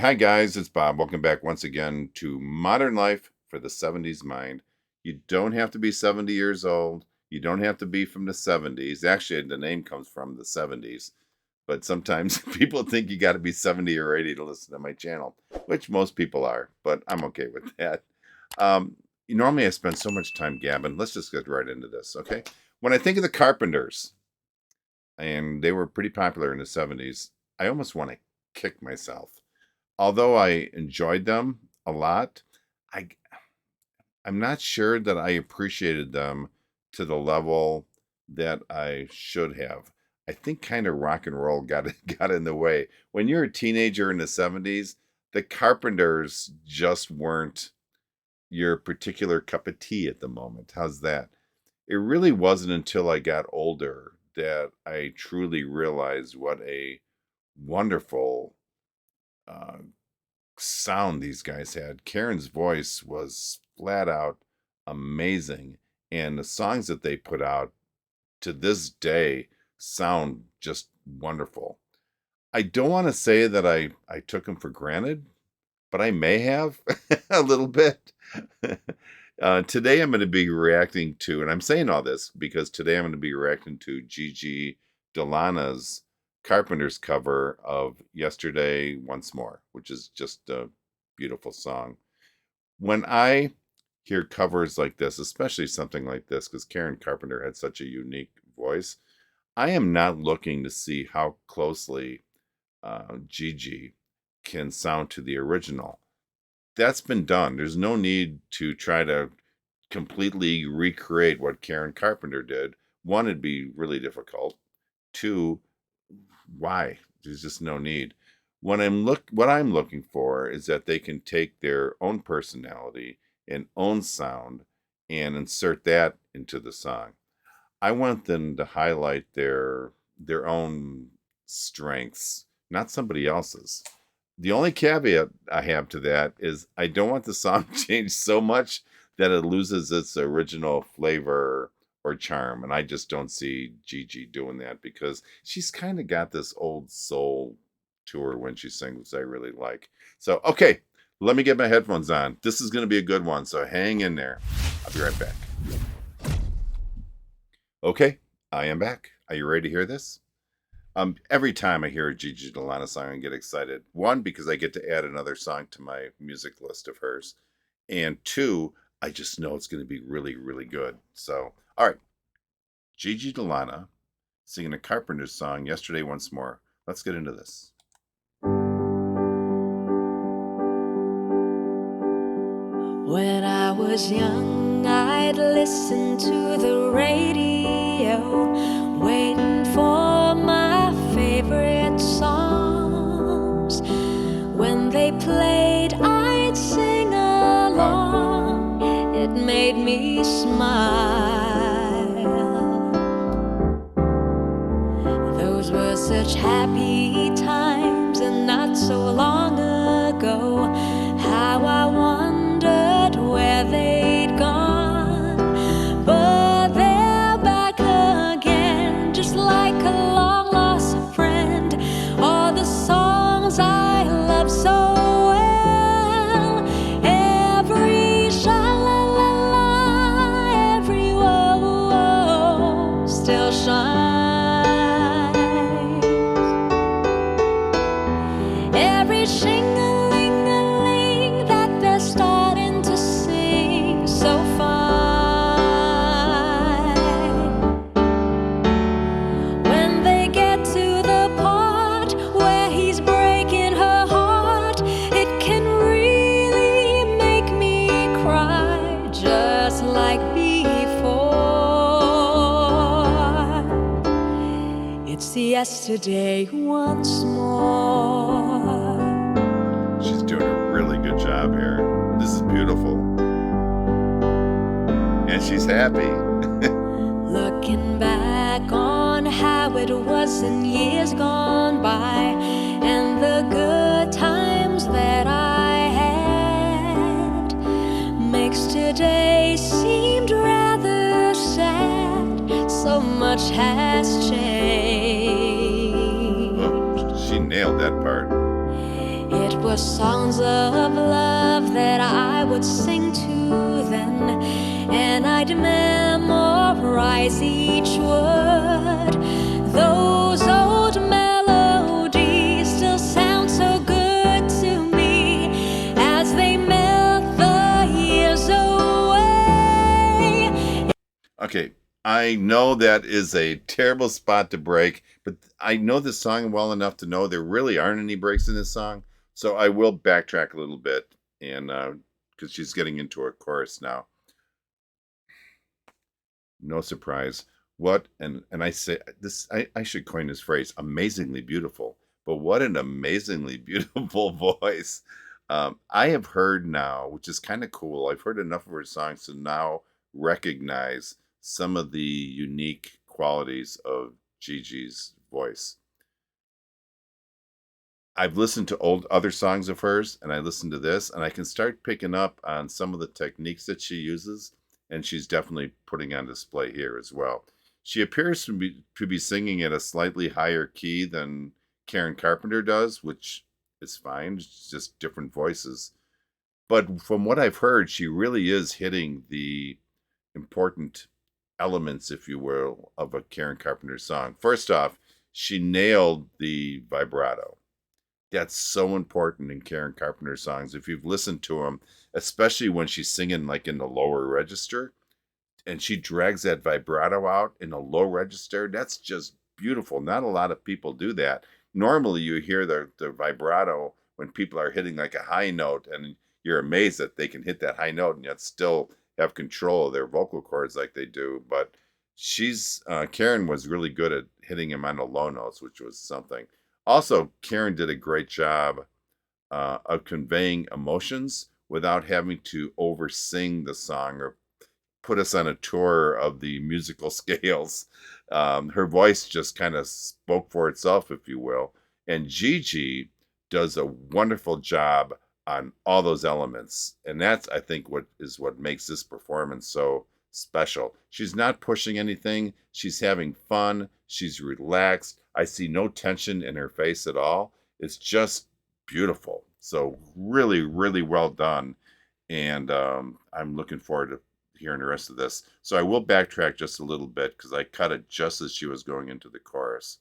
Hi guys, it's Bob. Welcome back once again to Modern Life for the 70s Mind. You don't have to be 70 years old. You don't have to be from the 70s. Actually, the name comes from the 70s. But sometimes people think you got to be 70 or 80 to listen to my channel, which most people are, but I'm okay with that. Normally I spend so much time gabbing. Let's just get right into this, okay? When I think of the Carpenters, and they were pretty popular in the 70s, I almost want to kick myself. Although I enjoyed them a lot, I I'm not sure that I appreciated them to the level that I should have. I think kind of rock and roll got in the way. When you're a teenager in the 70s, the Carpenters just weren't your particular cup of tea at the moment. How's that? It really wasn't until I got older that I truly realized what a wonderful uh, sound these guys had. Karen's voice was flat out amazing, and the songs that they put out to this day sound just wonderful. I don't want to say that I took them for granted, but I may have a little bit. Today I'm going to be reacting to, and I'm saying all this because today I'm going to be reacting to Gigi De Lana's Carpenters cover of Yesterday Once More, which is just a beautiful song. When I hear covers like this, especially something like this, because Karen Carpenter had such a unique voice, I am not looking to see how closely Gigi can sound to the original. That's been done. There's no need to try to completely recreate what Karen Carpenter did. One, it'd be really difficult. Two, why? There's just no need. What I'm looking for is that they can take their own personality and own sound and insert that into the song. I want them to highlight their own strengths, not somebody else's. The only caveat I have to that is I don't want the song changed so much that it loses its original flavor or charm. And I just don't see Gigi doing that because she's kind of got this old soul to her when she sings, I really like. So, okay, let me get my headphones on. This is going to be a good one, so hang in there. I'll be right back. Okay, I am back. Are you ready to hear this? Every time I hear a Gigi De Lana song, I get excited. One, because I get to add another song to my music list of hers. And two, I just know it's going to be really, really good. So, all right. Gigi De Lana singing a Carpenters song, Yesterday Once More. Let's get into this. When I was young, I'd listen to the radio, waiting for my favorite songs. When they played, I'd sing along. It made me smile. Those were such happy times, and not so long ago. How I wondered where they'd gone, but they're back again, just like a long-lost friend. All the songs I love so well, every sha-la-la-la, every whoa-whoa still shines. Every shing-a-ling-a-ling that they're starting to sing so fine. When they get to the part where he's breaking her heart, it can really make me cry, just like before. It's yesterday once more. She's doing a really good job here. This is beautiful. And she's happy. Looking back on how it was in years gone by, and the good times that I had, makes today seemed rather sad. So much has changed. Oh, she nailed that part. It was songs of love that I would sing to then, and I'd memorize each word. Those old melodies still sound so good to me as they melt the years away. Okay, I know that is a terrible spot to break, but I know this song well enough to know there really aren't any breaks in this song. So I will backtrack a little bit, and because she's getting into a chorus now. No surprise. What and I say this, I should coin this phrase, amazingly beautiful. But what an amazingly beautiful voice. I have heard now, which is kind of cool. I've heard enough of her songs to now recognize some of the unique qualities of Gigi's voice. I've listened to old other songs of hers, and I listened to this, and I can start picking up on some of the techniques that she uses, and she's definitely putting on display here as well. She appears to be singing at a slightly higher key than Karen Carpenter does, which is fine. It's just different voices. But from what I've heard, she really is hitting the important elements, if you will, of a Karen Carpenter song. First off, she nailed the vibrato. That's so important in Karen Carpenter songs. If you've listened to them, especially when she's singing like in the lower register, and she drags that vibrato out in a low register, that's just beautiful. Not a lot of people do that. Normally, you hear the vibrato when people are hitting like a high note, and you're amazed that they can hit that high note and yet still have control of their vocal cords like they do. But Karen was really good at hitting him on the low notes, which was something. Also, Karen did a great job of conveying emotions without having to oversing the song or put us on a tour of the musical scales. Her voice just kind of spoke for itself, if you will. And Gigi does a wonderful job on all those elements. And that's, I think, what makes this performance so special. She's not pushing anything. She's having fun. She's relaxed. I see no tension in her face at all. It's just beautiful. So really, really well done. And I'm looking forward to hearing the rest of this. So I will backtrack just a little bit because I cut it just as she was going into the chorus.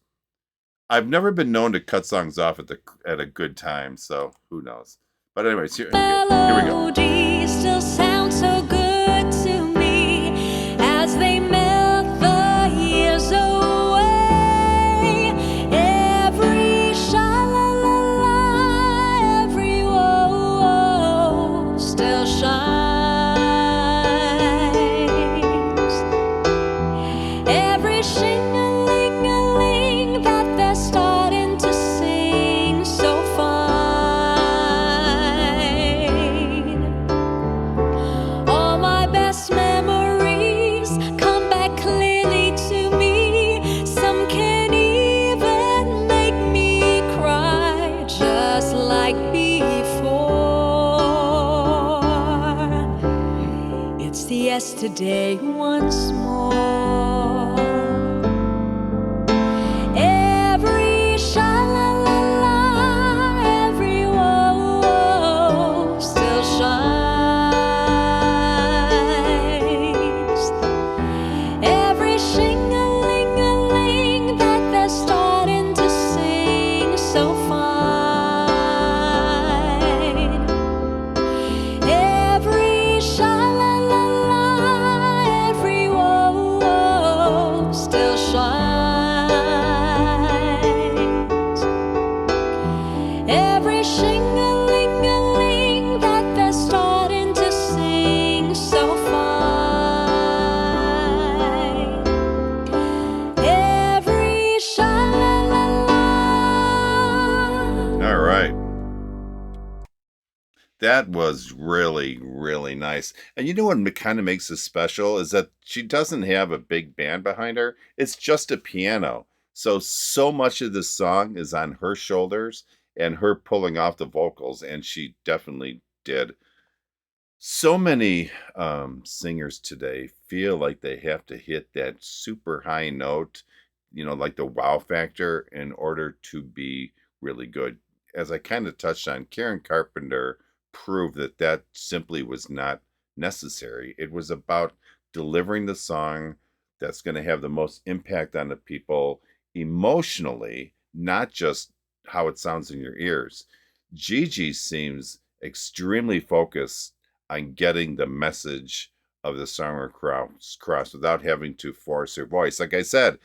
I've never been known to cut songs off at a good time, so who knows? But anyways, here we go. Melodies still sound so good to me as they melt the years away. Every sha-la-la-la, every whoa-whoa still shines. Every shing-a-ling-a-ling that they're starting to sing so fine. All my best memories come back clearly to me. Some can even make me cry just like before. It's the yesterday once more. Every sha-la-la-la, every whoa-whoa still shines. Every shing-a-ling-a-ling that they're starting to sing so fine. Every sha-la-la-la, every whoa-whoa still shines. Every shing-a-ling-a-ling that they're starting to sing so fine. Every sha-la-la-la. All right. That was really, really nice. And you know what kind of makes this special is that she doesn't have a big band behind her. It's just a piano. So much of this song is on her shoulders and her pulling off the vocals, and she definitely did. So many singers today feel like they have to hit that super high note, like the wow factor, in order to be really good. as I kind of touched on, Karen Carpenter proved that that simply was not necessary. It was about delivering the song that's going to have the most impact on the people emotionally, not just how it sounds in your ears. Gigi seems extremely focused on getting the message of the song across without having to force her voice. Like I said,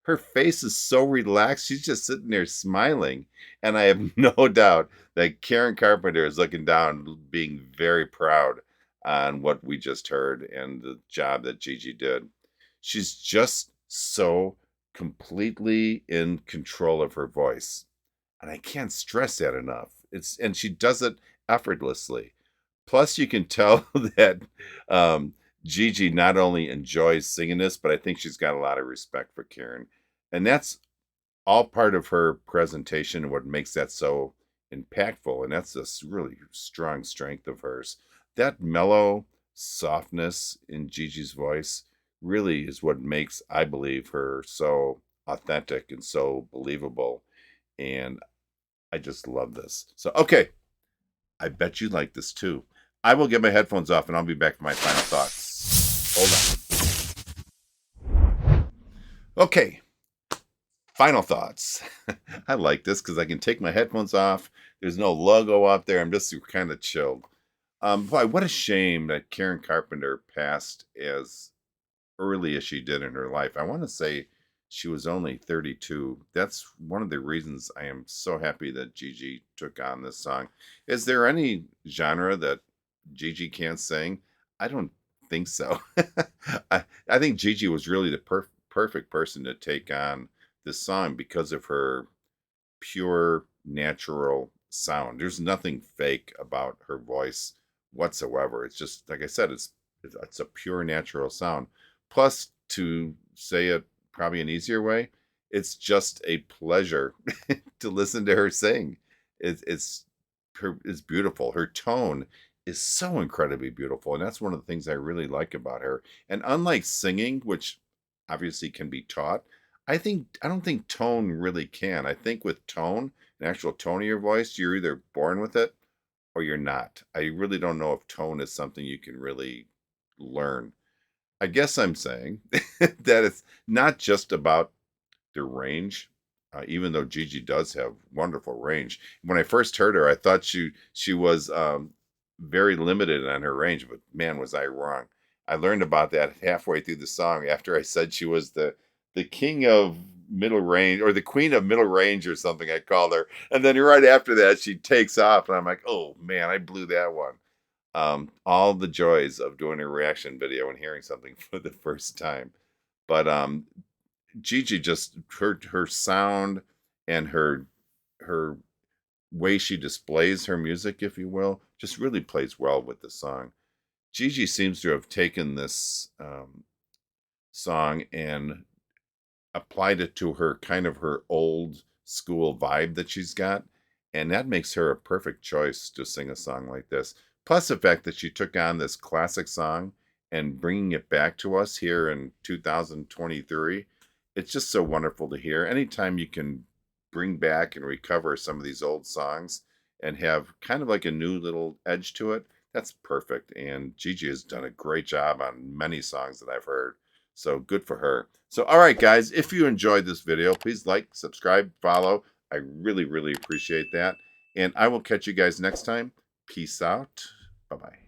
her face is so relaxed. She's just sitting there smiling. And I have no doubt that Karen Carpenter is looking down, being very proud on what we just heard and the job that Gigi did. She's just so completely in control of her voice. And I can't stress that enough. And she does it effortlessly. Plus, you can tell that Gigi not only enjoys singing this, but I think she's got a lot of respect for Karen. And that's all part of her presentation and what makes that so impactful. And that's this really strong strength of hers. That mellow softness in Gigi's voice really is what makes, I believe, her so authentic and so believable. And I just love this. So, okay, I bet you like this too. I will get my headphones off and I'll be back for my final thoughts. Hold on. Okay, final thoughts. I like this because I can take my headphones off. There's no logo up there. I'm just kind of chilled. Boy, what a shame that Karen Carpenter passed as early as she did in her life. I want to say she was only 32. That's one of the reasons I am so happy that Gigi took on this song. Is there any genre that Gigi can't sing? I don't think so. I think Gigi was really the perfect person to take on this song because of her pure, natural sound. There's nothing fake about her voice whatsoever. It's just, like I said, it's a pure, natural sound. Plus, to say it probably an easier way, it's just a pleasure to listen to her sing. It's beautiful. Her tone is so incredibly beautiful, and that's one of the things I really like about her. And unlike singing, which obviously can be taught, I don't think tone really can. I think with tone, an actual tone of your voice, you're either born with it or you're not. I really don't know if tone is something you can really learn. I guess I'm saying that it's not just about the range, even though Gigi does have wonderful range. When I first heard her, I thought she was very limited on her range, but man, was I wrong. I learned about that halfway through the song after I said she was the king of middle range or the queen of middle range or something I called her. And then right after that, she takes off, and I'm like, oh man, I blew that one. All the joys of doing a reaction video and hearing something for the first time. But Gigi just her sound and her way she displays her music, if you will, just really plays well with the song. Gigi seems to have taken this song and applied it to her kind of her old school vibe that she's got, and that makes her a perfect choice to sing a song like this. Plus the fact that she took on this classic song and bringing it back to us here in 2023, it's just so wonderful to hear. Anytime you can bring back and recover some of these old songs and have kind of like a new little edge to it, that's perfect. And Gigi has done a great job on many songs that I've heard. So good for her. So, all right, guys, if you enjoyed this video, please like, subscribe, follow. I really, really appreciate that. And I will catch you guys next time. Peace out. Bye-bye.